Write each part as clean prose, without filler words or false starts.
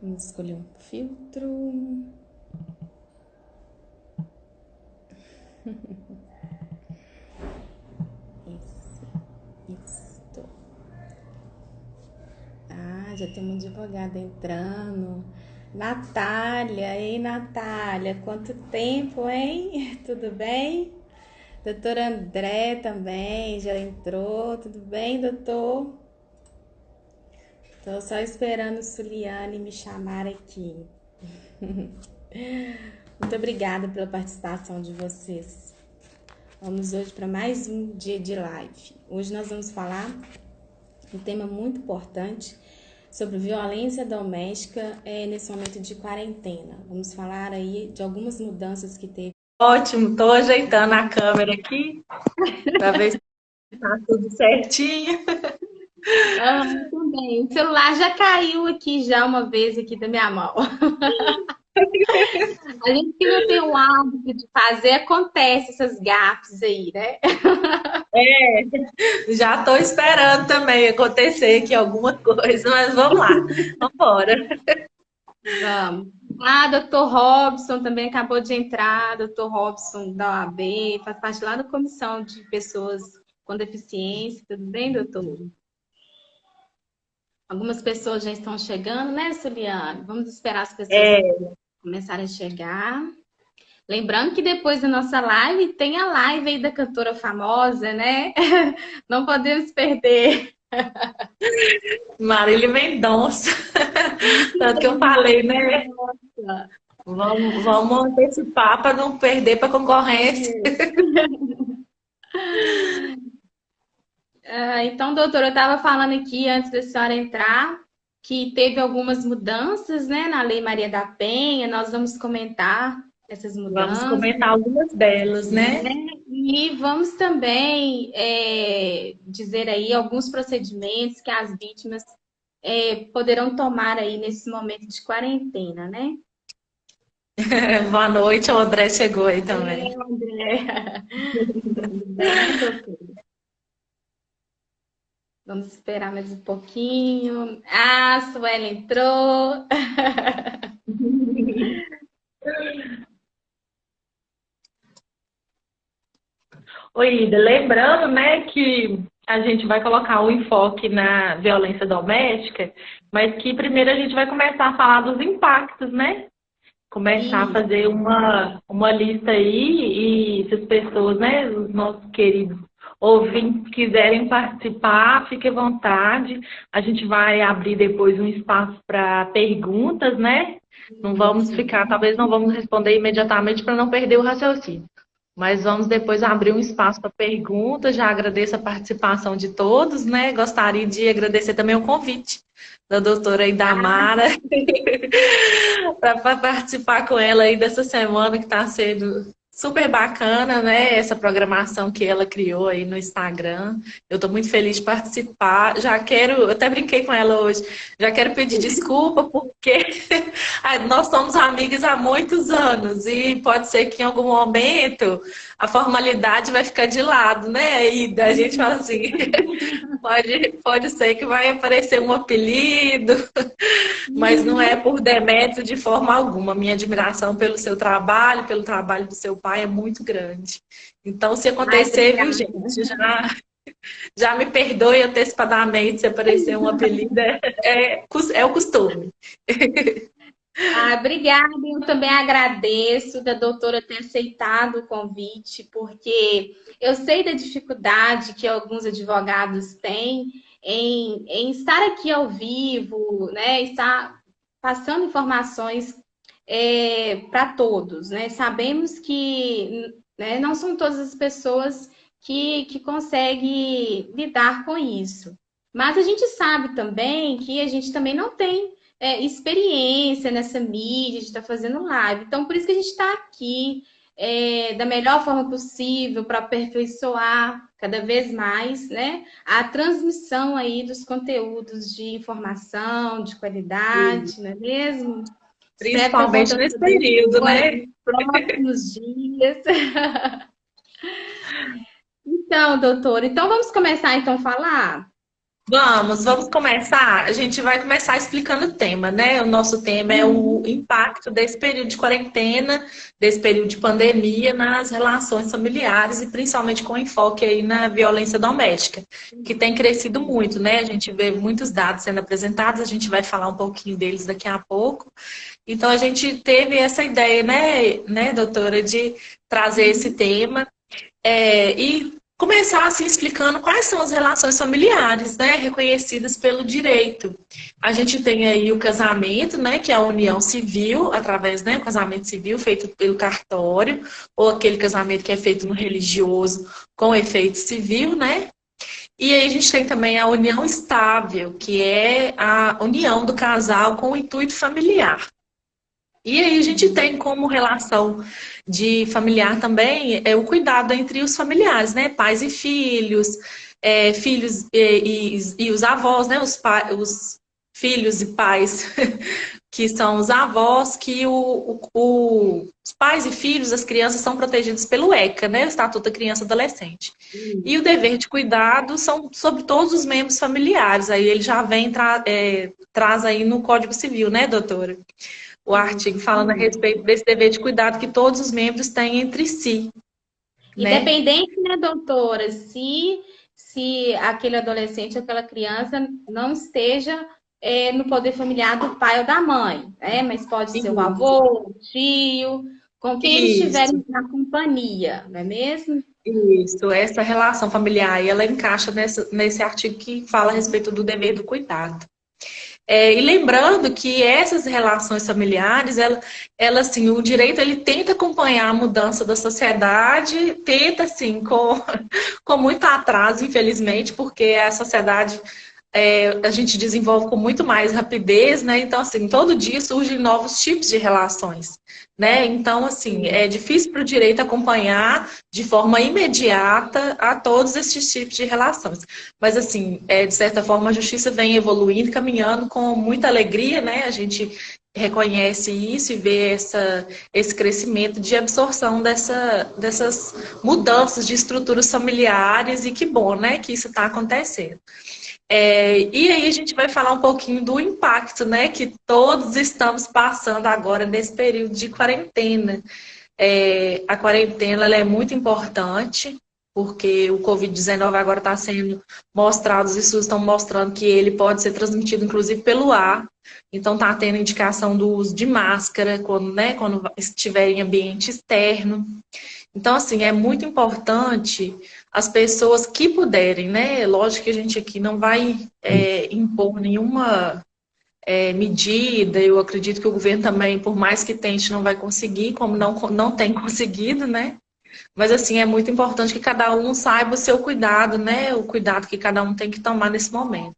Vamos escolher um filtro. Isto. Ah, já tem uma advogada entrando. Natália, ei Natália, quanto tempo, hein? Tudo bem? Doutor André também já entrou, tudo bem, doutor? Tô só esperando o Suliane me chamar aqui. Muito obrigada pela participação de vocês. Vamos hoje para mais um dia de live. Hoje nós vamos falar um tema muito importante sobre violência doméstica nesse momento de quarentena. Vamos falar aí de algumas mudanças que teve. Ótimo, estou ajeitando a câmera aqui para ver se está tudo certinho. Ah, também. O celular já caiu aqui já uma vez aqui da minha mão. A gente que não tem o hábito de fazer, acontece essas gafes aí, né? Já estou esperando também acontecer aqui alguma coisa, mas vamos lá, vamos embora. Vamos. Ah, doutor Robson também acabou de entrar, doutor Robson da OAB, faz parte lá da comissão de pessoas com deficiência. Tudo bem, doutor? Algumas pessoas já estão chegando, né, Suliane? Vamos esperar as pessoas É, começarem a chegar. Lembrando que depois da nossa live tem a live aí da cantora famosa, né? Não podemos perder. Marília Mendonça, tanto que eu falei, né? Vamos antecipar para não perder para a concorrência. Então, doutora, eu estava falando aqui antes da senhora entrar que teve algumas mudanças, né, na Lei Maria da Penha. Nós vamos comentar essas Vamos mudanças, comentar algumas delas, né? né? E vamos também dizer aí alguns procedimentos que as vítimas poderão tomar aí nesse momento de quarentena, né? Boa noite, o André chegou aí também. André, tudo bem, doutor? Vamos esperar mais um pouquinho. Ah, a Suela entrou. Oi, Ida, lembrando, né, que a gente vai colocar o enfoque na violência doméstica, mas que primeiro a gente vai começar a falar dos impactos, né? Começar a Isso. fazer uma lista aí e se as pessoas, né, os nossos queridos ouvintes quiserem participar, fique à vontade. A gente vai abrir depois um espaço para perguntas, né? Não vamos Isso. ficar, talvez não vamos responder imediatamente para não perder o raciocínio. Mas vamos depois abrir um espaço para perguntas. Já agradeço a participação de todos, né? Gostaria de agradecer também o convite da doutora Idamara para participar com ela aí dessa semana que está sendo super bacana, né? Essa programação que ela criou aí no Instagram. Eu estou muito feliz de participar. Já quero, eu até brinquei com ela hoje, já quero pedir desculpa porque nós somos amigas há muitos anos e pode ser que em algum momento a formalidade vai ficar de lado, né? E a gente fala assim, pode ser que vai aparecer um apelido, mas não é por demérito de forma alguma. Minha admiração pelo seu trabalho, pelo trabalho do seu pai é muito grande. Então, se Ai, acontecer, viu, obrigada. gente, já me perdoe antecipadamente se aparecer um apelido, é o costume. Ah, obrigada, eu também agradeço da doutora ter aceitado o convite, porque eu sei da dificuldade que alguns advogados têm em estar aqui ao vivo, né? Estar passando informações para todos, né? Sabemos que né, não são todas as pessoas que conseguem lidar com isso. Mas a gente sabe também que a gente também não tem experiência nessa mídia, de estar fazendo live. Então, por isso que a gente está aqui da melhor forma possível para aperfeiçoar cada vez mais, né, a transmissão aí dos conteúdos de informação, de qualidade, não é mesmo? Espero estar Principalmente voltando nesse período, depois, né? nos próximos dias. Então, doutora, então vamos começar então a falar? Vamos começar. A gente vai começar explicando o tema, né? O nosso tema é o impacto desse período de quarentena, desse período de pandemia nas relações familiares e principalmente com enfoque aí na violência doméstica, que tem crescido muito, né? A gente vê muitos dados sendo apresentados, a gente vai falar um pouquinho deles daqui a pouco. Então a gente teve essa ideia, né, doutora, de trazer esse tema. E começar assim explicando quais são as relações familiares, né, reconhecidas pelo direito. A gente tem aí o casamento, né, que é a união civil, através, né, o casamento civil feito pelo cartório, ou aquele casamento que é feito no religioso com efeito civil, né? E aí a gente tem também a união estável, que é a união do casal com o intuito familiar. E aí a gente tem como relação de familiar também o cuidado entre os familiares, né? Pais e filhos, filhos e os avós, né? Os filhos e pais, que são os avós, que os pais e filhos, as crianças são protegidos pelo ECA, né? O Estatuto da Criança e Adolescente. E o dever de cuidado são sobre todos os membros familiares. Aí ele já vem, traz aí no Código Civil, né, doutora? O artigo falando a respeito desse dever de cuidado que todos os membros têm entre si, né? Independente, né, doutora, se aquele adolescente, aquela criança não esteja no poder familiar do pai ou da mãe, né? Mas pode ser o avô, o tio, com quem eles Isso, estiverem na companhia, não é mesmo? isso. Essa relação familiar, ela encaixa nesse artigo que fala a respeito do dever do cuidado. E lembrando que essas relações familiares, assim, o direito ele tenta acompanhar a mudança da sociedade, tenta, assim, com muito atraso, infelizmente, porque a sociedade a gente desenvolve com muito mais rapidez, né? Então, assim, todo dia surgem novos tipos de relações, né? Então, assim, é difícil para o direito acompanhar de forma imediata a todos esses tipos de relações. Mas, assim, de certa forma, a justiça vem evoluindo, caminhando com muita alegria, né? A gente reconhece isso e vê esse crescimento de absorção dessas mudanças de estruturas familiares e que bom, né? Que isso está acontecendo. E aí a gente vai falar um pouquinho do impacto, né, que todos estamos passando agora nesse período de quarentena. A quarentena ela é muito importante, porque o Covid-19 agora está sendo mostrado, os estudos estão mostrando que ele pode ser transmitido inclusive pelo ar. Então está tendo indicação do uso de máscara quando estiver em ambiente externo. Então, assim, é muito importante as pessoas que puderem, né? Lógico que a gente aqui não vai impor nenhuma medida, eu acredito que o governo também, por mais que tente, não vai conseguir, como não tem conseguido, né? Mas, assim, é muito importante que cada um saiba o seu cuidado, né? O cuidado que cada um tem que tomar nesse momento.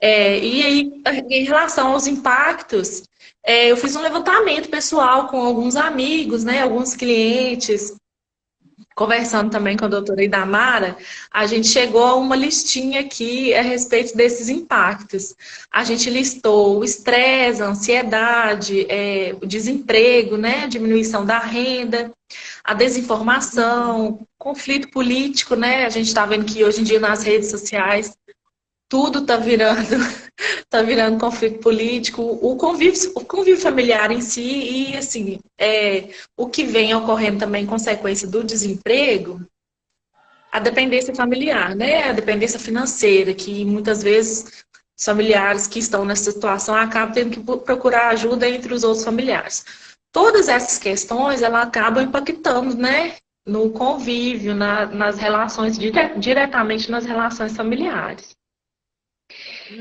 E aí, em relação aos impactos, eu fiz um levantamento pessoal com alguns amigos, né? Alguns clientes, conversando também com a doutora Idamara, a gente chegou a uma listinha aqui a respeito desses impactos. A gente listou o estresse, a ansiedade, o desemprego, né, a diminuição da renda, a desinformação, conflito político, né? A gente está vendo que hoje em dia nas redes sociais tudo está virando, tá virando conflito político, o convívio familiar em si e, assim, o que vem ocorrendo também em consequência do desemprego, a dependência familiar, né? A dependência financeira, que muitas vezes os familiares que estão nessa situação acabam tendo que procurar ajuda entre os outros familiares. Todas essas questões, elas acabam impactando, né? No convívio, nas relações, diretamente nas relações familiares.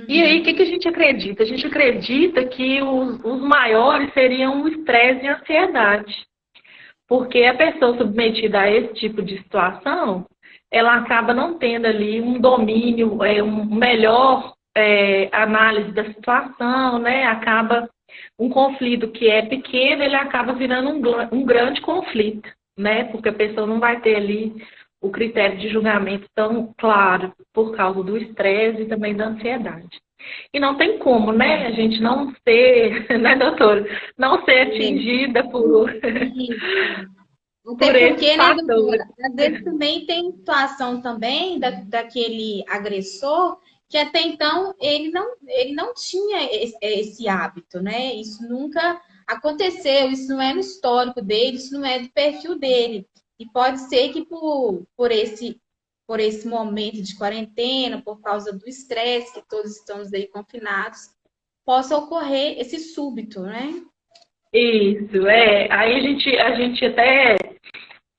E aí, o que a gente acredita? A gente acredita que os maiores seriam o estresse e a ansiedade. Porque a pessoa submetida a esse tipo de situação, ela acaba não tendo ali um domínio, um melhor análise da situação, né? Acaba um conflito que é pequeno, ele acaba virando um grande conflito, né? Porque a pessoa não vai ter ali o critério de julgamento tão claro por causa do estresse e também da ansiedade. E não tem como, né, a gente não ser, né, doutora, não ser atingida por Até esses porque, né, fatores. doutora, às vezes também tem situação também daquele agressor que até então ele não tinha esse hábito, né? Isso nunca aconteceu, isso não é no histórico dele, isso não é do perfil dele. E pode ser que por esse momento de quarentena, por causa do estresse, que todos estamos aí confinados, possa ocorrer esse súbito, né? Isso, é. Aí a gente até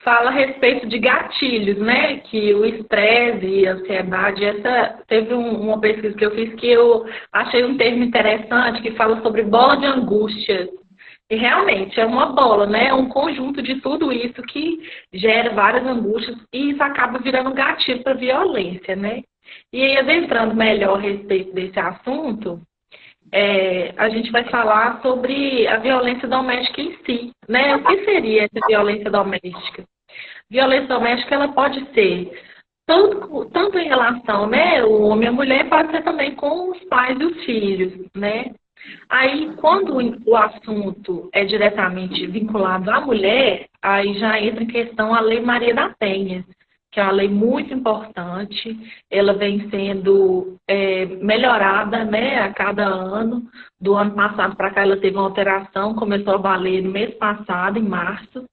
fala a respeito de gatilhos, né? Que o estresse e a ansiedade, teve uma pesquisa que eu fiz que eu achei um termo interessante que fala sobre bola de angústia. E realmente é uma bola, né? É um conjunto de tudo isso que gera várias angústias e isso acaba virando um gatilho para violência, né? E aí, adentrando melhor a respeito desse assunto, a gente vai falar sobre a violência doméstica em si, né? O que seria essa violência doméstica? Violência doméstica, ela pode ser tanto em relação, né, o homem e a mulher, pode ser também com os pais e os filhos, né? Aí, quando o assunto é diretamente vinculado à mulher, aí já entra em questão a Lei Maria da Penha, que é uma lei muito importante, ela vem sendo melhorada, né, a cada ano. Do ano passado para cá ela teve uma alteração, começou a valer no mês passado, em março,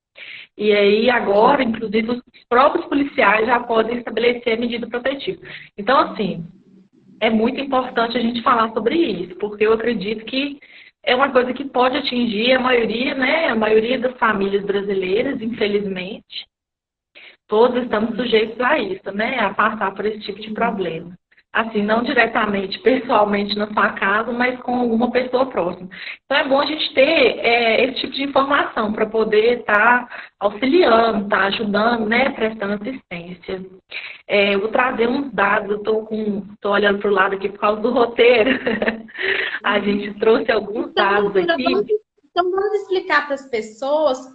e aí agora, inclusive, os próprios policiais já podem estabelecer medida protetiva. Então, assim, é muito importante a gente falar sobre isso, porque eu acredito que é uma coisa que pode atingir a maioria, né, a maioria das famílias brasileiras, infelizmente. Todos estamos sujeitos a isso, né, a passar por esse tipo de problema. Assim, não diretamente, pessoalmente na sua casa, mas com alguma pessoa próxima. Então é bom a gente ter esse tipo de informação para poder estar auxiliando, estar ajudando, né, prestando assistência. Eu vou trazer uns dados, eu estou olhando para o lado aqui por causa do roteiro. A gente trouxe alguns dados aqui. Então, vamos explicar para as pessoas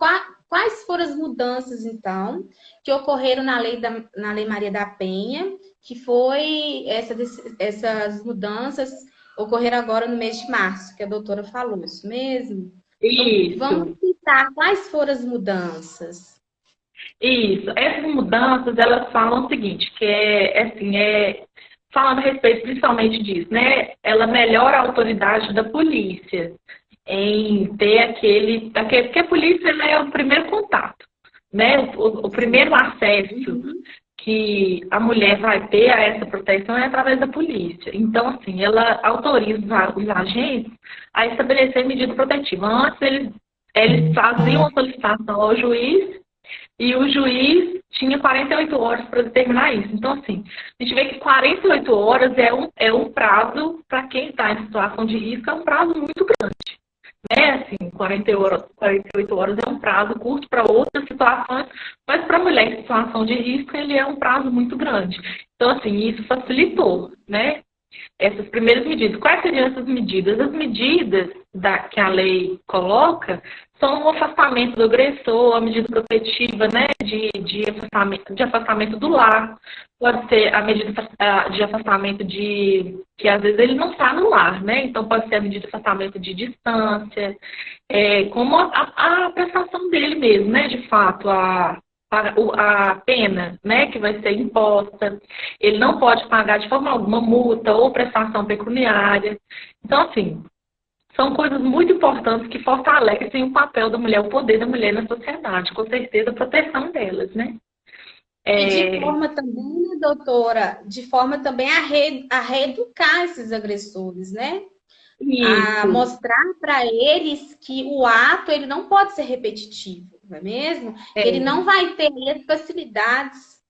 quais foram as mudanças, então, que ocorreram na Lei Maria da Penha, que foi essas mudanças ocorreram agora no mês de março, que a doutora falou, isso mesmo? Isso. Então, vamos citar quais foram as mudanças. Isso. Essas mudanças, elas falam o seguinte, que falando a respeito principalmente disso, né? Ela melhora a autoridade da polícia em ter porque a polícia, né, é o primeiro contato, né? O primeiro acesso que a mulher vai ter a essa proteção é através da polícia. Então, assim, ela autoriza os agentes a estabelecer medida protetiva. Antes, eles faziam a solicitação ao juiz e o juiz tinha 48 horas para determinar isso. Então, assim, a gente vê que 48 horas é um prazo, para quem está em situação de risco, é um prazo muito grande. Assim, 48 horas é um prazo curto para outras situações, mas para a mulher em situação de risco, ele é um prazo muito grande. Então, assim, isso facilitou, né? Essas primeiras medidas. Quais seriam essas medidas? As medidas que a lei coloca são o afastamento do agressor, a medida protetiva, né, de afastamento do lar. Pode ser a medida de afastamento que às vezes ele não está no lar, né? Então pode ser a medida de afastamento de distância, como a prestação dele mesmo, né? De fato, a pena, né, que vai ser imposta. Ele não pode pagar de forma alguma multa ou prestação pecuniária. Então, assim, são coisas muito importantes que fortalecem o papel da mulher, o poder da mulher na sociedade, com certeza a proteção delas, né? E de forma também, né, doutora, de forma também a reeducar esses agressores, né? Isso. A mostrar para eles que o ato ele não pode ser repetitivo, não é mesmo? Ele não vai ter as facilidades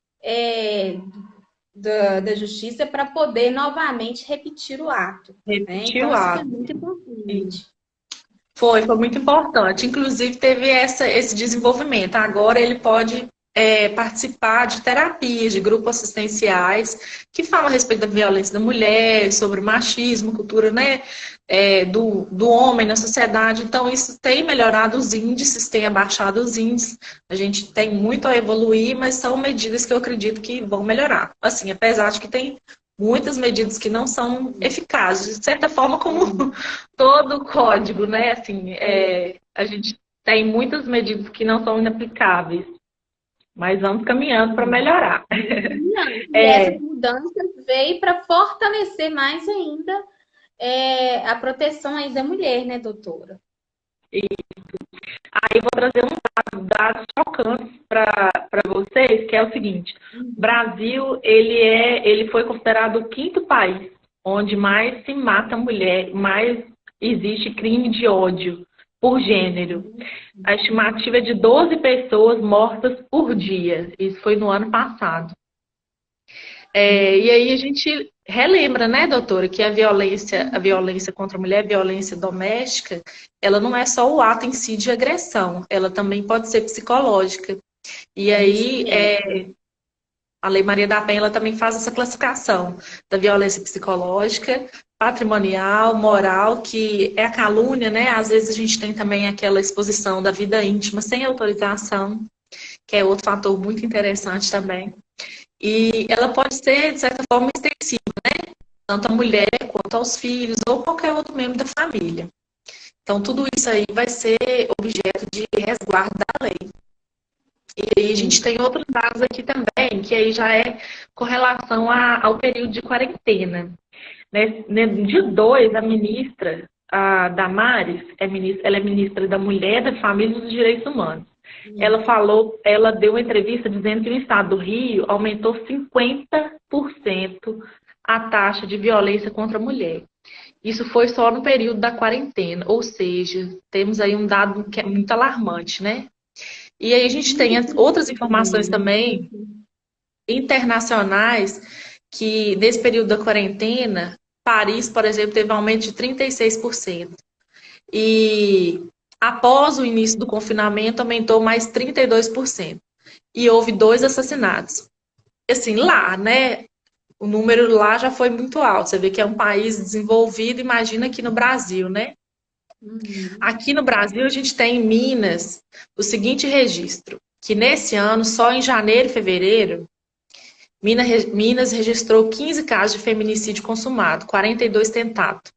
da justiça para poder novamente repetir o ato. Repetir então, o isso ato. é muito importante. Foi muito importante. Inclusive, teve esse desenvolvimento. Agora ele pode participar de terapias, de grupos assistenciais, que falam a respeito da violência da mulher, sobre machismo, cultura, né, do homem na sociedade. Então, isso tem melhorado os índices, tem abaixado os índices. A gente tem muito a evoluir, mas são medidas que eu acredito que vão melhorar. Assim, apesar de que tem muitas medidas que não são eficazes, de certa forma, como todo o código, né? Assim, a gente tem muitas medidas que não são inaplicáveis. mas vamos caminhando para melhorar. Não, e É, essas mudanças veio para fortalecer mais ainda a proteção aí da mulher, né, doutora? aí vou trazer dados chocantes para vocês, que é o seguinte: Brasil, ele foi considerado o quinto país onde mais se mata mulher, mais existe crime de ódio por gênero. A estimativa é de 12 pessoas mortas por dia. Isso foi no ano passado. E aí a gente relembra, né, doutora, que a violência contra a mulher, a violência doméstica, ela não é só o ato em si de agressão, ela também pode ser psicológica. E aí, a Lei Maria da Penha ela também faz essa classificação da violência psicológica, patrimonial, moral, que é a calúnia, né? Às vezes a gente tem também aquela exposição da vida íntima sem autorização, que é outro fator muito interessante também. E ela pode ser, de certa forma, extensiva, tanto à mulher quanto aos filhos ou qualquer outro membro da família. Então, tudo isso aí vai ser objeto de resguardo da lei. E aí a gente tem outros dados aqui também, que aí já é com relação ao período de quarentena. No dia 2, a ministra, a Damares, ela é ministra da Mulher, da Família e dos Direitos Humanos. Ela deu uma entrevista dizendo que no estado do Rio aumentou 50% a taxa de violência contra a mulher. Isso foi só no período da quarentena, ou seja, temos aí um dado que é muito alarmante, né? E aí a gente tem outras informações também internacionais que nesse período da quarentena, Paris, por exemplo, teve um aumento de 36%. E após o início do confinamento, aumentou mais 32%. E houve 2 assassinatos. Assim, lá, né? O número lá já foi muito alto. Você vê que é um país desenvolvido, imagina aqui no Brasil, né? Aqui no Brasil, a gente tem em Minas o seguinte registro, que nesse ano, só em janeiro e fevereiro, Minas registrou 15 casos de feminicídio consumado, 42 tentados.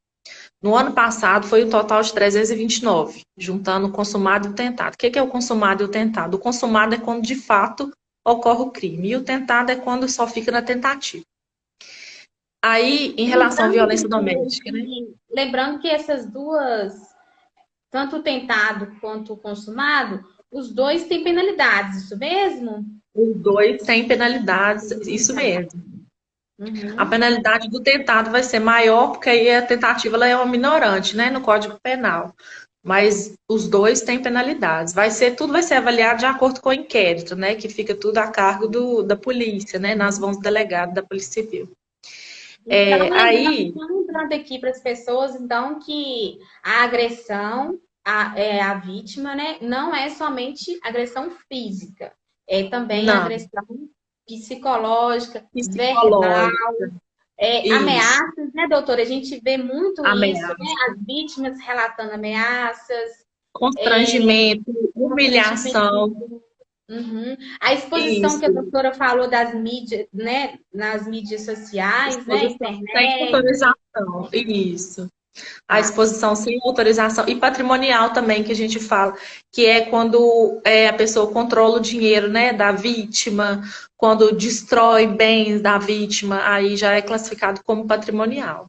No ano passado, foi um total de 329, juntando o consumado e o tentado. O que é o consumado e o tentado? O consumado é quando, de fato, ocorre o crime, e o tentado é quando só fica na tentativa. Aí, em relação à violência doméstica, né? Lembrando que essas duas, tanto o tentado quanto o consumado, os dois têm penalidades, isso mesmo? Os dois têm penalidades, isso mesmo. A penalidade do tentado vai ser maior, porque aí a tentativa ela é uma minorante, né, no Código Penal. Mas os dois têm penalidades. Tudo vai ser avaliado de acordo com o inquérito, né, que fica tudo a cargo da polícia, né, nas mãos do delegado da Polícia Civil. Então, lembrando aqui para as pessoas, então, que a agressão a vítima, né, não é somente agressão física, é também agressão psicológica, verbal, ameaças, né, doutora? A gente vê muito isso, né? As vítimas relatando ameaças, constrangimento, humilhação. A exposição que a doutora falou das mídias, né, nas mídias sociais, né, internet. Sem autorização, isso. A exposição sem autorização e patrimonial também, que a gente fala, que é quando a pessoa controla o dinheiro, né, da vítima, quando destrói bens da vítima, aí já é classificado como patrimonial.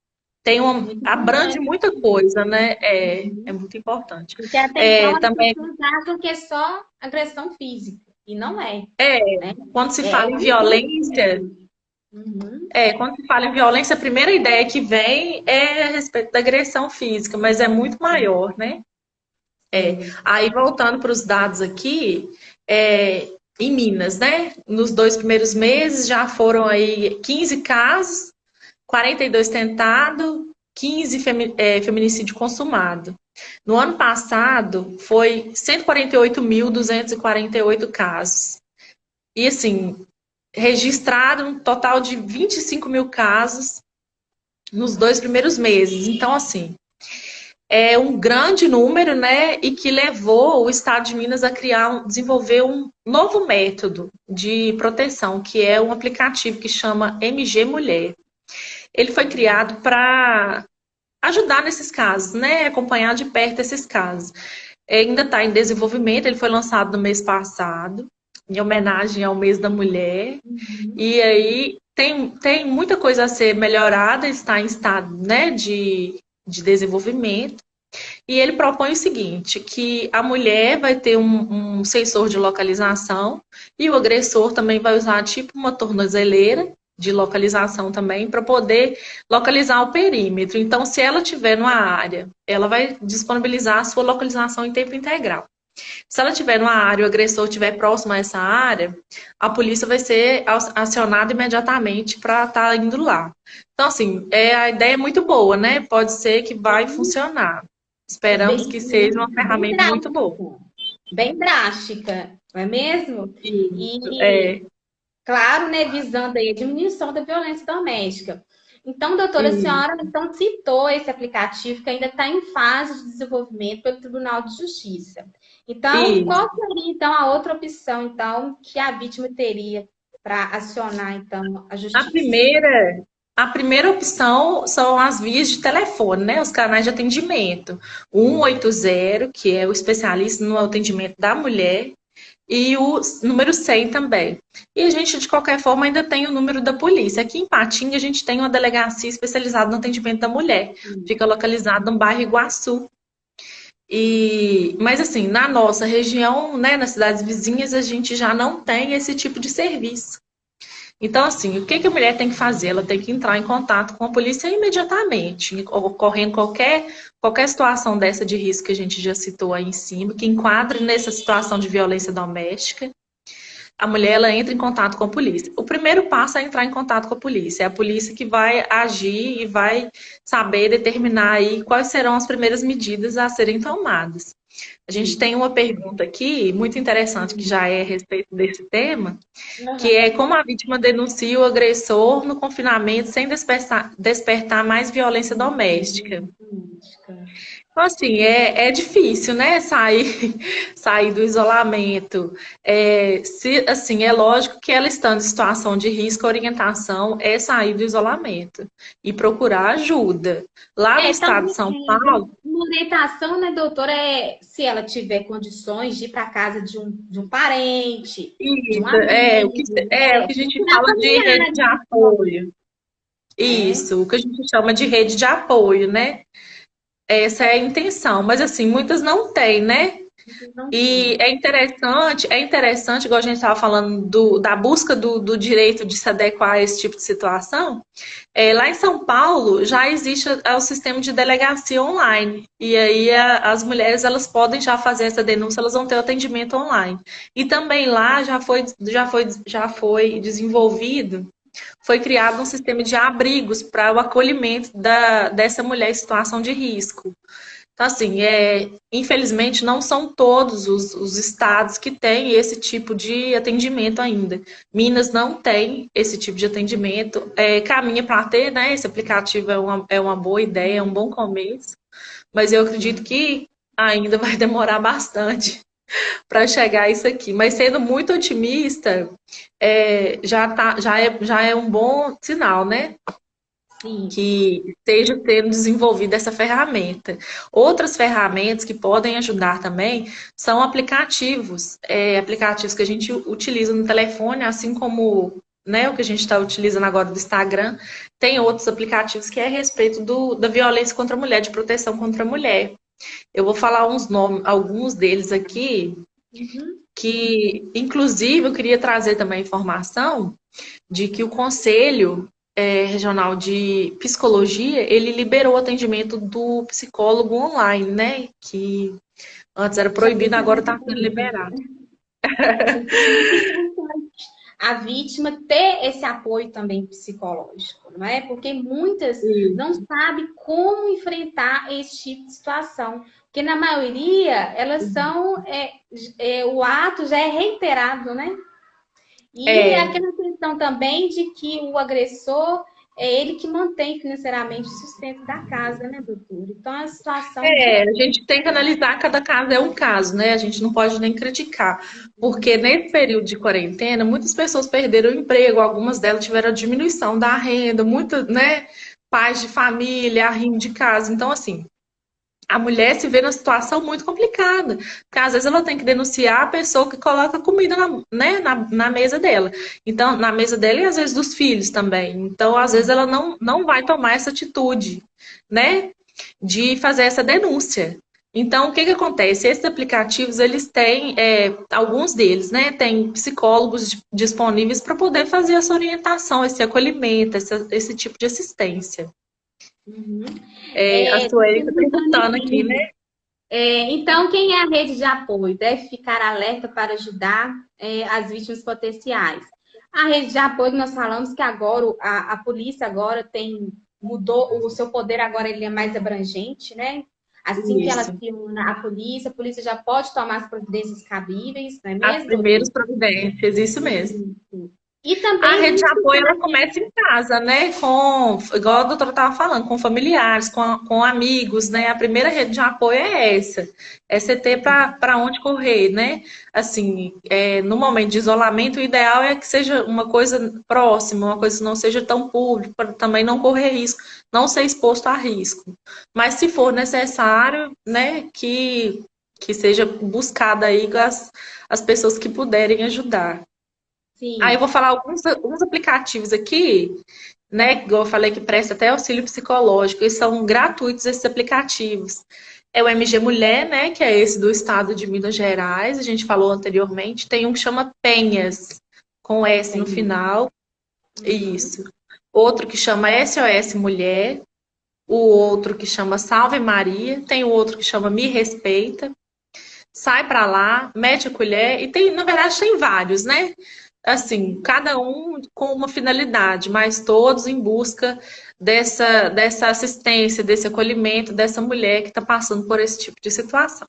Abrange muita coisa, né? É muito importante. Porque até então também... as pessoas acham que é só agressão física, e não é. Né? Quando se fala em violência... quando se fala em violência, a primeira ideia que vem é a respeito da agressão física, mas é muito maior, né? Aí, voltando para os dados aqui, em Minas, né? Nos 2 primeiros meses já foram aí 15 casos, 42 tentados, 15 feminicídio consumado. No ano passado, foi 148.248 casos. E, assim, registrado um total de 25 mil casos nos 2 primeiros meses. Então, assim, é um grande número, né? E que levou o Estado de Minas a desenvolver um novo método de proteção, que é um aplicativo que chama MG Mulher. Ele foi criado para ajudar nesses casos, né? Acompanhar de perto esses casos. Ainda está em desenvolvimento, ele foi lançado no mês passado. em homenagem ao mês da mulher. Uhum. E aí tem muita coisa a ser melhorada, está em estado, né, de desenvolvimento. E ele propõe o seguinte, que a mulher vai ter um sensor de localização e o agressor também vai usar tipo uma tornozeleira de localização também para poder localizar o perímetro. Então, se ela estiver numa área, ela vai disponibilizar a sua localização em tempo integral. Se ela estiver numa área e o agressor estiver próximo a essa área, a polícia vai ser acionada imediatamente para estar indo lá. Então, assim, a ideia é muito boa, né? Pode ser que vai funcionar. Esperamos Bem, que seja uma bem ferramenta muito boa. drástica, bem drástica, não é mesmo? Isso, E, claro, né, visando aí a diminuição da violência doméstica. Então, doutora, a isso, senhora então citou esse aplicativo que ainda está em fase de desenvolvimento pelo Tribunal de Justiça. Então, isso. qual seria então a outra opção então que a vítima teria para acionar então a A justiça? primeira, a primeira opção são as vias de telefone, né? Os canais de atendimento. O 180, que é o especialista no atendimento da mulher, e o número 100 também. E a gente, de qualquer forma, ainda tem o número da polícia. Aqui em Patinga, a gente tem uma delegacia especializada no atendimento da mulher. Fica localizada no bairro Iguaçu. Mas assim, na nossa região, né, nas cidades vizinhas, a gente já não tem esse tipo de serviço. Então, assim, o que a mulher tem que fazer? Ela tem que entrar em contato com a polícia imediatamente, ocorrendo qualquer situação dessa de risco que a gente já citou aí em cima, que enquadre nessa situação de violência doméstica. A mulher ela entra em contato com a polícia. O primeiro passo é entrar em contato com a polícia. É a polícia que vai agir e vai saber determinar aí quais serão as primeiras medidas a serem tomadas. A gente tem uma pergunta aqui muito interessante que já é a respeito desse tema, que é como a vítima denuncia o agressor no confinamento sem despertar mais violência doméstica. Então, assim, é difícil, né, sair do isolamento. Assim, é lógico que ela estando em situação de risco, a orientação é sair do isolamento e procurar ajuda. Lá no Então, estado de São Paulo, uma orientação, né, doutora, é se ela tiver condições de ir para casa de um parente, de um isso, amigo, o né, que a gente procurar fala de rede de familiares, apoio. né? Isso, o que a gente chama de rede de apoio, né? Essa é a intenção, mas assim, muitas não têm, né? Não E tem. é interessante, igual a gente estava falando da busca do direito de se adequar a esse tipo de situação. Lá em São Paulo já existe o sistema de delegacia online. E aí as mulheres elas podem já fazer essa denúncia, elas vão ter o atendimento online. E também lá já foi desenvolvido, foi criado um sistema de abrigos para o acolhimento dessa mulher em situação de risco. Então, assim, infelizmente não são todos os estados que têm esse tipo de atendimento ainda. Minas não tem esse tipo de atendimento. Caminha para ter, né? Esse aplicativo é uma boa ideia, é um bom começo, mas eu acredito que ainda vai demorar bastante para chegar a isso aqui. Mas sendo muito otimista, já é um bom sinal, né? Sim. Que esteja sendo desenvolvida essa ferramenta. Outras ferramentas que podem ajudar também são aplicativos que a gente utiliza no telefone, assim como, né, o que a gente está utilizando agora do Instagram. Tem outros aplicativos que é a respeito da violência contra a mulher, de proteção contra a mulher. Eu vou falar alguns deles aqui, Uhum. que, inclusive, eu queria trazer também a informação de que o Conselho Regional de Psicologia, ele liberou o atendimento do psicólogo online, né? Que antes era Isso é proibido, muito agora está sendo importante, liberado. né? Isso é muito importante. A vítima ter esse apoio também psicológico, não é? Porque muitas não Isso. sabem como enfrentar esse tipo de situação. Porque na maioria elas são o ato já é reiterado, né? E É, aquela questão também de que o agressor é ele que mantém financeiramente o sustento da casa, né, doutor? Então é uma situação a gente tem que analisar cada caso, é um caso, né? A gente não pode nem criticar. Porque nesse período de quarentena, muitas pessoas perderam o emprego, algumas delas tiveram diminuição da renda, muitas, né? Pais de família, arrimo de casa. Então, assim, a mulher se vê numa situação muito complicada. Porque às vezes ela tem que denunciar a pessoa que coloca comida na mesa dela. Então, na mesa dela e às vezes dos filhos também. Então, às vezes ela não vai tomar essa atitude, né? De fazer essa denúncia. Então, o que que acontece? Esses aplicativos, eles têm, alguns deles, né? Tem psicólogos disponíveis para poder fazer essa orientação, esse acolhimento, esse tipo de assistência. Uhum. A Sueli está perguntando aqui, né? Então, quem é a rede de apoio deve ficar alerta para ajudar as vítimas potenciais. A rede de apoio, nós falamos que agora a polícia agora mudou, o seu poder agora ele é mais abrangente, né? Assim que ela Isso. aciona a polícia já pode tomar as providências cabíveis, não é As mesmo, primeiras doutor? providências, isso mesmo. E A também rede de existe apoio ela começa em casa, né? Igual a doutora estava falando, com familiares, com amigos, né? A primeira rede de apoio é essa. É você ter para onde correr, né? Assim, no momento de isolamento, o ideal é que seja uma coisa próxima, uma coisa que não seja tão pública, para também não correr risco, não ser exposto a risco. Mas se for necessário, né, que seja buscada aí as pessoas que puderem ajudar. Aí eu sim. vou falar alguns aplicativos aqui, né? Igual eu falei que presta até auxílio psicológico, e são gratuitos esses aplicativos. É o MG Mulher, né? Que é esse do estado de Minas Gerais, a gente falou anteriormente. Tem um que chama Penhas, com S no Tem. final. Uhum. Isso. Outro que chama SOS Mulher. O outro que chama Salve Maria. Tem o outro que chama Me Respeita. Sai pra lá, mete a colher. E tem, na verdade, tem vários, né? Assim, cada um com uma finalidade, mas todos em busca dessa assistência, desse acolhimento dessa mulher que está passando por esse tipo de situação.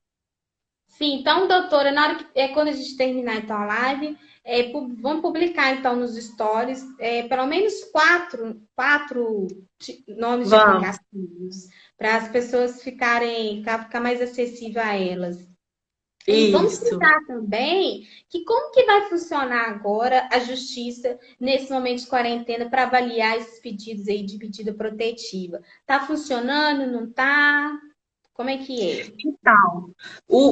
Sim, então, doutora, na hora quando a gente terminar então a live, vamos publicar então nos stories pelo menos quatro nomes de Vamos. aplicativos para as pessoas ficar mais acessível a elas. E vamos Isso. explicar também que como que vai funcionar agora a justiça nesse momento de quarentena para avaliar esses pedidos aí de medida protetiva. Tá funcionando, não tá? Como é que é? Então,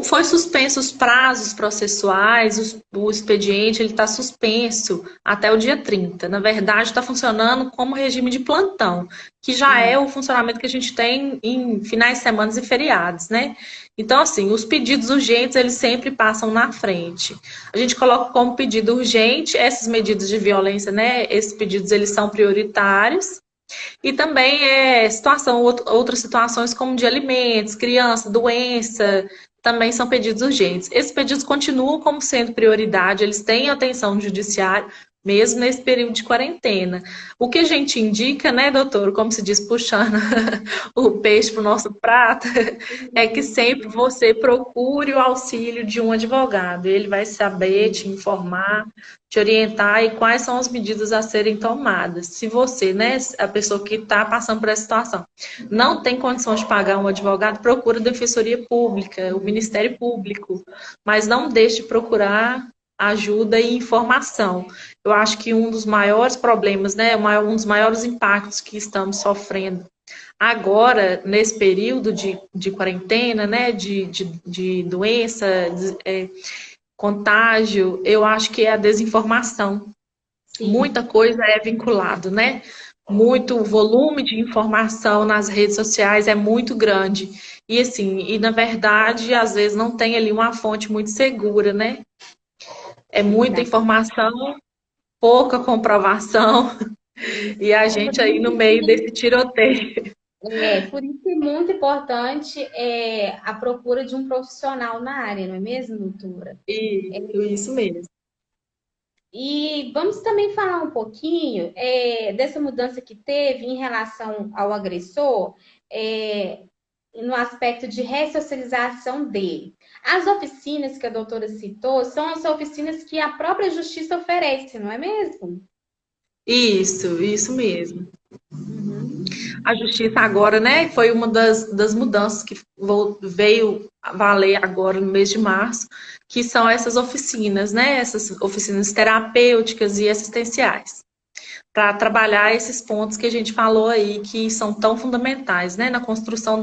foi suspenso os prazos processuais, o expediente ele está suspenso até o dia 30. Na verdade, está funcionando como regime de plantão, que já é o funcionamento que a gente tem em finais de semana e feriados, né? Então, assim, os pedidos urgentes, eles sempre passam na frente. A gente coloca como pedido urgente essas medidas de violência, né? Esses pedidos, eles são prioritários. E também outras situações como de alimentos, criança, doença, também são pedidos urgentes. Esses pedidos continuam como sendo prioridade, eles têm atenção do judiciário, mesmo nesse período de quarentena. O que a gente indica, né, doutor, como se diz, puxando o peixe para o nosso prato, é que sempre você procure o auxílio de um advogado. Ele vai saber te informar, te orientar e quais são as medidas a serem tomadas. Se você, né, a pessoa que está passando por essa situação, não tem condições de pagar um advogado, procura a Defensoria Pública, o Ministério Público, mas não deixe de procurar ajuda e informação. Eu acho que um dos maiores problemas, né, um dos maiores impactos que estamos sofrendo agora, nesse período de quarentena, né, de doença, contágio, eu acho que é a desinformação. Sim. Muita coisa é vinculado, né? Muito volume de informação nas redes sociais é muito grande. E assim, na verdade, às vezes não tem ali uma fonte muito segura, né? É muita Verdade. informação, pouca comprovação, e a gente aí no meio desse tiroteio. Por isso que é muito importante a procura de um profissional na área, não é mesmo, doutora? Isso mesmo. E vamos também falar um pouquinho dessa mudança que teve em relação ao agressor, no aspecto de ressocialização dele. As oficinas que a doutora citou são as oficinas que a própria justiça oferece, não é mesmo? Isso mesmo. Uhum. A justiça agora, né, foi uma das mudanças que veio a valer agora no mês de março, que são essas oficinas, né, essas oficinas terapêuticas e assistenciais, para trabalhar esses pontos que a gente falou aí, que são tão fundamentais, né, na construção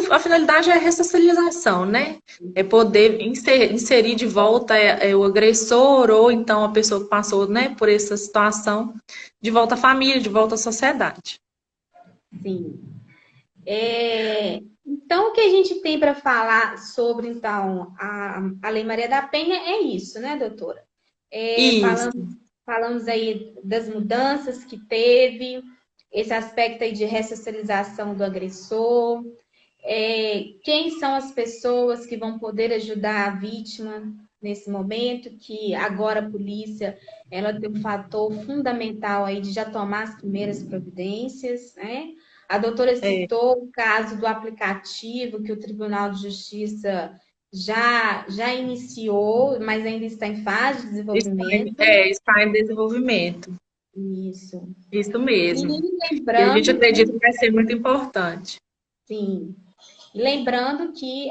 a finalidade é a ressocialização, né? É poder inserir de volta o agressor ou então a pessoa que passou, né, por essa situação de volta à família, de volta à sociedade. Sim. Então, o que a gente tem para falar sobre, então, a Lei Maria da Penha é isso, né, doutora? Isso. Falamos aí das mudanças que teve, esse aspecto aí de ressocialização do agressor, quem são as pessoas que vão poder ajudar a vítima nesse momento, que agora a polícia ela tem um fator fundamental aí de já tomar as primeiras providências, né? A doutora citou o caso do aplicativo que o Tribunal de Justiça já iniciou, mas ainda está em fase de desenvolvimento. Está em desenvolvimento. Isso. Isso mesmo. E E a gente acredita que vai ser muito importante. Sim. Lembrando que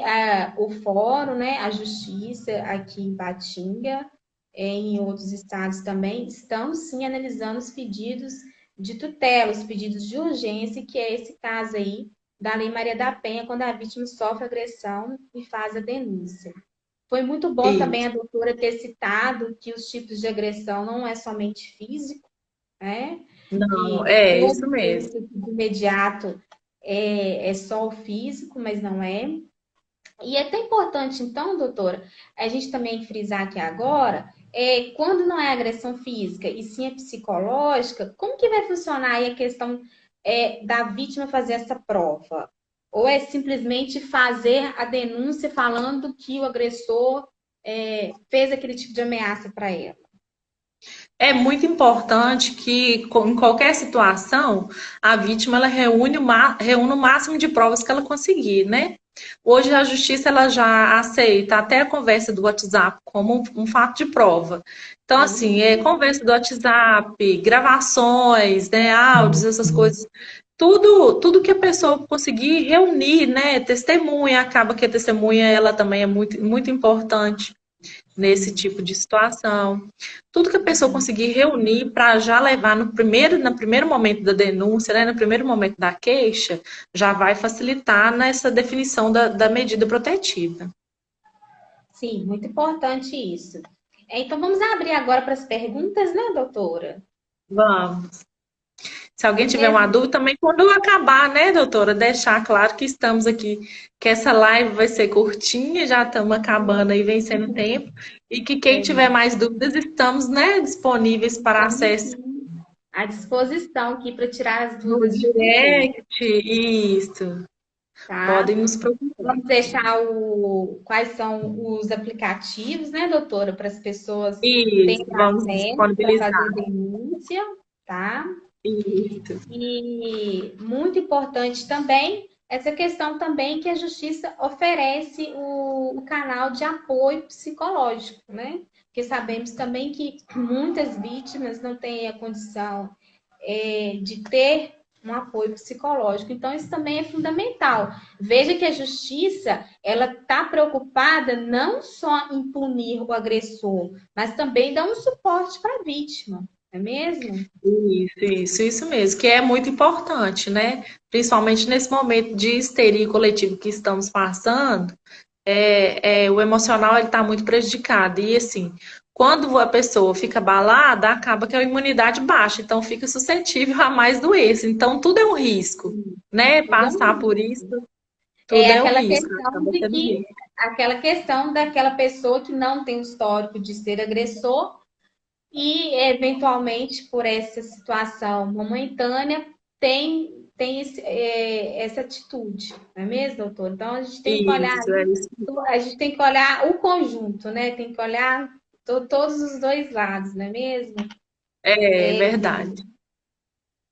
o fórum, né, a justiça aqui em Patinga, em outros estados também, estão sim analisando os pedidos de tutela, os pedidos de urgência, que é esse caso aí da Lei Maria da Penha, quando a vítima sofre agressão e faz a denúncia. Foi muito bom também a doutora ter citado que os tipos de agressão não é somente físico, né? Não, é isso mesmo. De imediato é só o físico, mas não é. E é até importante, então, doutora, a gente também frisar aqui agora, quando não é agressão física e sim é psicológica, como que vai funcionar aí a questão da vítima fazer essa prova? Ou é simplesmente fazer a denúncia falando que o agressor fez aquele tipo de ameaça para ela? É muito importante que, em qualquer situação, a vítima ela reúne o máximo de provas que ela conseguir, né? Hoje a justiça ela já aceita até a conversa do WhatsApp como um fato de prova. Então, assim, conversa do WhatsApp, gravações, né, áudios, essas coisas. Tudo que a pessoa conseguir reunir, né? Testemunha, acaba que a testemunha ela também é muito, muito importante nesse tipo de situação. Tudo que a pessoa conseguir reunir para já levar no primeiro momento da denúncia, né, no primeiro momento da queixa, já vai facilitar nessa definição da medida protetiva. Sim, muito importante isso. Então, vamos abrir agora para as perguntas, né, doutora? Vamos. Se alguém tiver uma dúvida, também quando acabar, né, doutora, deixar claro que estamos aqui, que essa live vai ser curtinha, já estamos acabando aí, vencendo o tempo, e que quem tiver mais dúvidas, estamos, né, disponíveis para acesso. À disposição aqui para tirar as No dúvidas. direct, isso. Tá? Podem nos procurar. Vamos deixar quais são os aplicativos, né, doutora, para as pessoas Isso, vamos disponibilizar. para fazer denúncia, tá? Isso. E muito importante também essa questão também que a justiça oferece o canal de apoio psicológico, né? Porque sabemos também que muitas vítimas não têm a condição de ter um apoio psicológico. Então, isso também é fundamental. Veja que a justiça, ela está preocupada não só em punir o agressor, mas também dar um suporte para a vítima. É mesmo? Isso mesmo, que é muito importante, né? Principalmente nesse momento de histeria coletiva que estamos passando, o emocional ele está muito prejudicado. E assim, quando a pessoa fica abalada, acaba que a imunidade baixa, então fica suscetível a mais doença. Então tudo é um risco, né? Passar por isso, tudo é um risco. Aquela questão daquela pessoa que não tem o histórico de ser agressor e, eventualmente, por essa situação momentânea, tem essa atitude, não é mesmo, doutor? Então, a gente tem que olhar, a gente tem que olhar o conjunto, né? Tem que olhar todos os dois lados, não é mesmo? É verdade.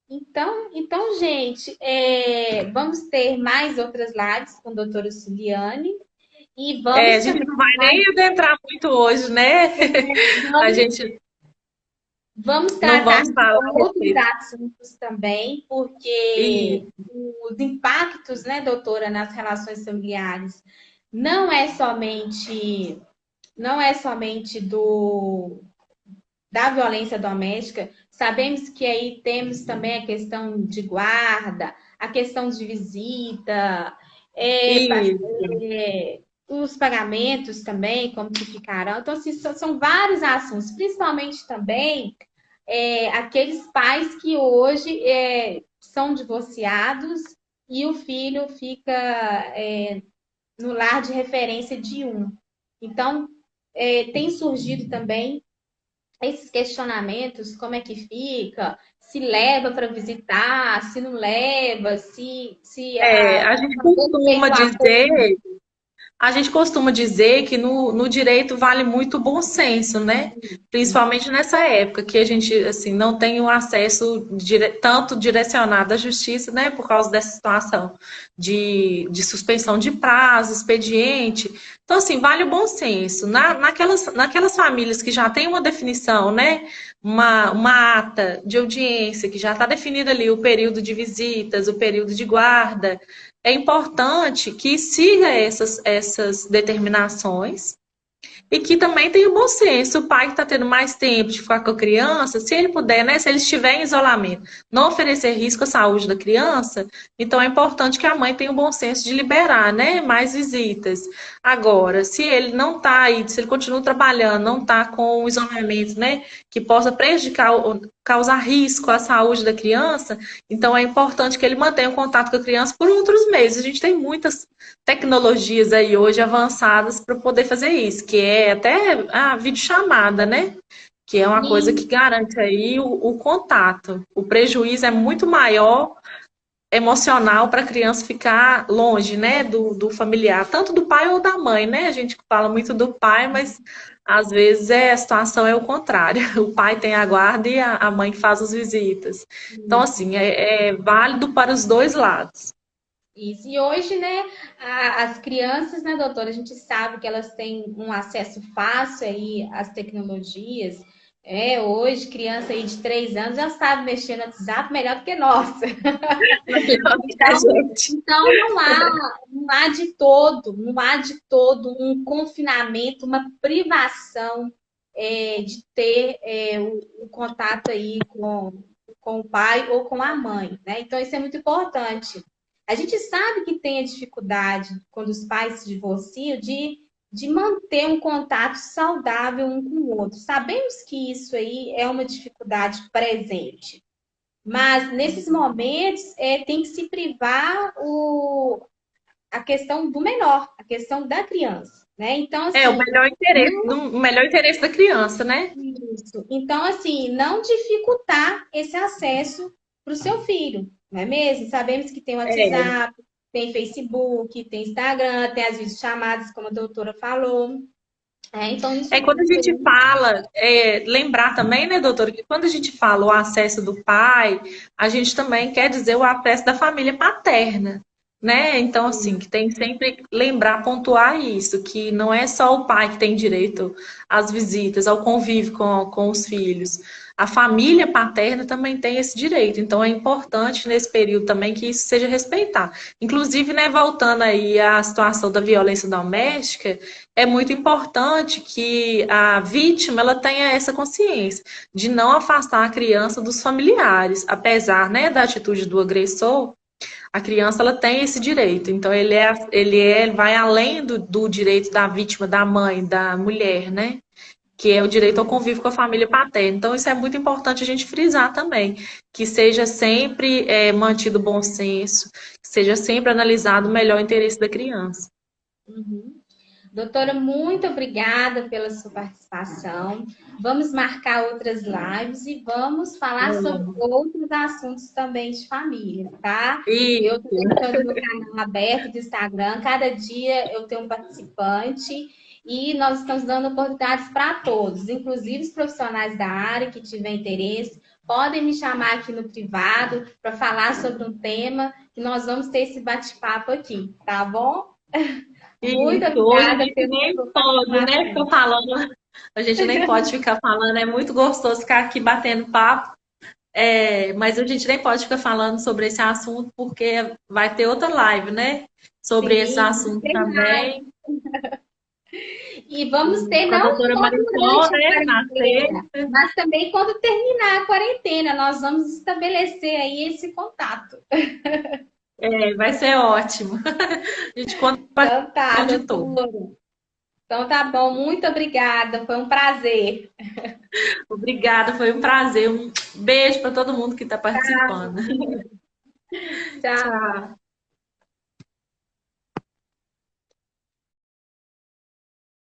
Então, gente, vamos ter mais outras lives com a doutora Suliane. E vamos a gente não vai nem adentrar muito hoje, né? A gente... Vamos tratar de outros assuntos também, porque os impactos, né, doutora, nas relações familiares não é somente da violência doméstica, sabemos que aí temos também a questão de guarda, a questão de visita, Isso. os pagamentos também, como que ficarão. Então, assim, são vários assuntos, principalmente também aqueles pais que hoje são divorciados e o filho fica no lar de referência de um. Então, tem surgido também esses questionamentos, como é que fica, se leva para visitar, se não leva, se É, acordo. a gente costuma dizer que no direito vale muito o bom senso, né? Principalmente nessa época que a gente assim não tem o acesso tanto direcionado à justiça, né? Por causa dessa situação de suspensão de prazo, expediente. Então, assim, vale o bom senso. Naquelas famílias que já têm uma definição, né? Uma ata de audiência que já está definida ali o período de visitas, o período de guarda, é importante que siga essas determinações e que também tenha bom senso. O pai que está tendo mais tempo de ficar com a criança, se ele puder, né? Se ele estiver em isolamento, não oferecer risco à saúde da criança, então é importante que a mãe tenha o bom senso de liberar, né? Mais visitas. Agora, se ele não está aí, se ele continua trabalhando, não está com o isolamento, né? Que possa prejudicar ou causar risco à saúde da criança, então é importante que ele mantenha o contato com a criança por outros meses. A gente tem muitas tecnologias aí hoje avançadas para poder fazer isso, que é até a videochamada, né? Que é uma coisa que Sim, garante aí o contato. O prejuízo é muito maior emocional para a criança ficar longe, né, do familiar, tanto do pai ou da mãe, né? A gente fala muito do pai, mas às vezes a situação é o contrário. O pai tem a guarda e a mãe faz as visitas. Então, assim, é válido para os dois lados. isso. E hoje, né, as crianças, né, doutora, a gente sabe que elas têm um acesso fácil aí às tecnologias. Hoje, criança aí de 3 anos já sabe mexer no WhatsApp melhor do que nós. A Então, gente. então não há de todo um confinamento, uma privação de ter o contato aí com o pai ou com a mãe, né? Então, isso é muito importante. A gente sabe que tem a dificuldade, quando os pais se divorciam, de manter um contato saudável um com o outro. Sabemos que isso aí é uma dificuldade presente. Mas nesses momentos tem que se privar a questão do menor, a questão da criança, né? Então, É o assim, melhor interesse, não, o melhor interesse da criança, né? isso. Então, assim, não dificultar esse acesso para o seu filho, não é mesmo? Sabemos que tem É. WhatsApp, tem Facebook, tem Instagram, tem as videochamadas, como a doutora falou. Então, isso É quando a tudo gente aí. fala, lembrar também, né, doutora, que quando a gente fala o acesso do pai, a gente também quer dizer o acesso da família paterna, né? Então, assim, que tem sempre lembrar, pontuar isso, que não é só o pai que tem direito às visitas, ao convívio com os filhos. A família paterna também tem esse direito. Então, é importante nesse período também que isso seja respeitado. Inclusive, né, voltando aí à situação da violência doméstica, é muito importante que a vítima ela tenha essa consciência de não afastar a criança dos familiares, apesar, né, da atitude do agressor, a criança ela tem esse direito. Então vai além do direito da vítima, da mãe, da mulher, né? Que é o direito ao convívio com a família paterna. Então, isso é muito importante a gente frisar também, que seja sempre mantido o bom senso, que seja sempre analisado o melhor interesse da criança. Uhum. Doutora, muito obrigada pela sua participação. Vamos marcar outras lives e vamos falar sobre outros assuntos também de família, tá? Eu estou Isso. deixando meu canal aberto do Instagram. Cada dia eu tenho um participante e nós estamos dando oportunidades para todos, inclusive os profissionais da área que tiverem interesse. Podem me chamar aqui no privado para falar sobre um tema que nós vamos ter esse bate-papo aqui, tá bom? Muito Isso, hoje a obrigada gente pela nem sua pode, né, participação. ficar falando, a gente nem pode ficar falando, é muito gostoso ficar aqui batendo papo, mas a gente nem pode ficar falando sobre esse assunto, porque vai ter outra live, né, sobre esse Sim, assunto verdade. também. E vamos ter Com a não doutora só Maricó, durante a né? Na quarentena, sexta. mas também quando terminar a quarentena, nós vamos estabelecer aí esse contato. É, vai ser ótimo. A gente conta com a Então tá, participação de todos. doutora. Então tá bom, muito obrigada, foi um prazer. Obrigada, foi um prazer. Um beijo para todo mundo que está participando. Tchau. Tchau.